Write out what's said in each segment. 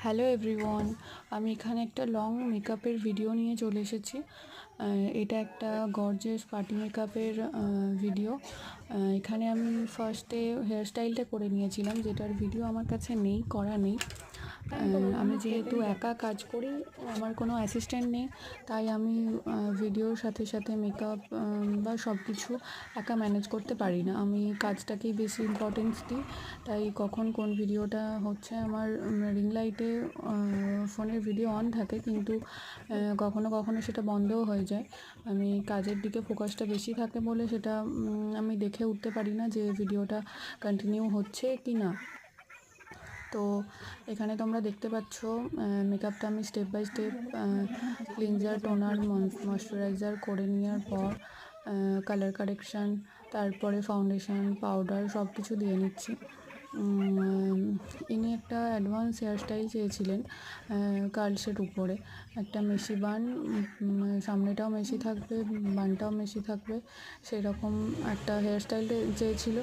Hello everyone, আমি এখানে একটা লং মেকআপের ভিডিও নিয়ে চলে এসেছি। এটা একটা গর্জিয়াস পার্টি মেকআপের ভিডিও। এখানে আমি ফার্স্টে হেয়ার স্টাইলটা করে নিয়েছিলাম, যেটার ভিডিও আমার কাছে নেই, করা নেই। আমি যেহেতু একা কাজ করি, আমার কোনো অ্যাসিস্ট্যান্ট নেই, তাই আমি ভিডিওর সাথে সাথে মেকআপ বা সব কিছু একা ম্যানেজ করতে পারি না। আমি কাজটাকেই বেশি ইম্পর্টেন্স দিই, তাই কখন কোন ভিডিওটা হচ্ছে আমার রিং লাইটে ফোনের ভিডিও অন থাকে, কিন্তু কখনো কখনো সেটা বন্ধও হয়ে যায়। আমি কাজের দিকে ফোকাসটা বেশি থাকে বলে সেটা আমি দেখে উঠতে পারি না যে ভিডিওটা কন্টিনিউ হচ্ছে কি না। তো এখানে তোমরা দেখতে পাচ্ছ মেকআপটা আমি step by step cleanser, toner, moisturiser করে নেওয়ার পর কালার কারেকশান, তারপরে ফাউন্ডেশন, পাউডার সব কিছু দিয়ে নিচ্ছি। ইনি একটা অ্যাডভান্স হেয়ারস্টাইল চেয়েছিলেন, কার্লসের উপরে একটা মেশি বান, সামনেটাও মেশি থাকবে, বানটাও মেশি থাকবে, সেরকম একটা হেয়ারস্টাইল চেয়েছিল।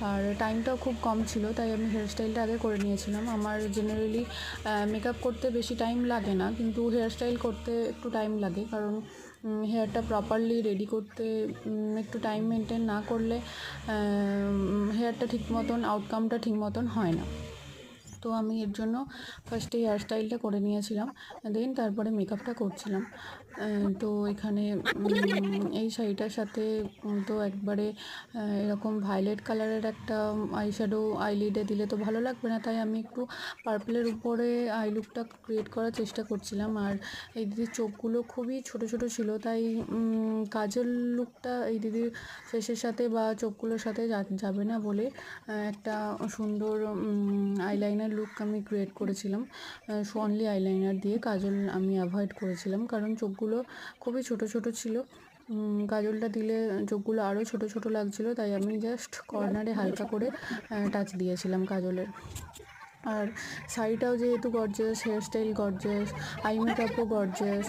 আর টাইমটাও খুব কম ছিল, তাই আমি হেয়ারস্টাইলটা আগে করে নিয়েছিলাম। আমার জেনারেলি মেকআপ করতে বেশি টাইম লাগে না, কিন্তু হেয়ারস্টাইল করতে একটু টাইম লাগে, কারণ হেয়ারটা প্রপারলি রেডি করতে একটু টাইম মেনটেন না করলে হেয়ারটা ঠিক মতন, আউটকামটা ঠিক মতন হয় না। তো আমি এর জন্য ফার্স্টে হেয়ার স্টাইলটা করে নিয়েছিলাম, দেন তারপরে মেকআপটা করছিলাম। তো এখানে এই শাড়িটার সাথে তো একবারে এরকম ভায়োলেট কালারের একটা আইশ্যাডো আইলিডে দিলে তো ভালো লাগবে না, তাই আমি একটু পার্পলের উপরে আই লুকটা ক্রিয়েট করার চেষ্টা করছিলাম। আর এই দিদির চোখগুলো খুবই ছোট ছোট ছিল, তাই কাজল লুকটা এই দিদির ফেসের সাথে বা চোখগুলোর সাথে যাবে না বলে একটা সুন্দর আইলাইনার লুক আমি ক্রিয়েট করেছিলাম। অনলি আইলাইনার দিয়ে, কাজল আমি অ্যাভয়েড করেছিলাম, কারণ চোখগুলো খুবই ছোট ছোট ছিল। কাজলটা দিলে চোখগুলো আরও ছোট ছোট লাগছিলো, তাই আমি জাস্ট কর্নারে হালকা করে টাচ দিয়েছিলাম কাজলের। আর শাড়িটাও যেহেতু গর্জিয়াস, হেয়ারস্টাইল গর্জিয়াস, আই মেকআপও গর্জিয়াস,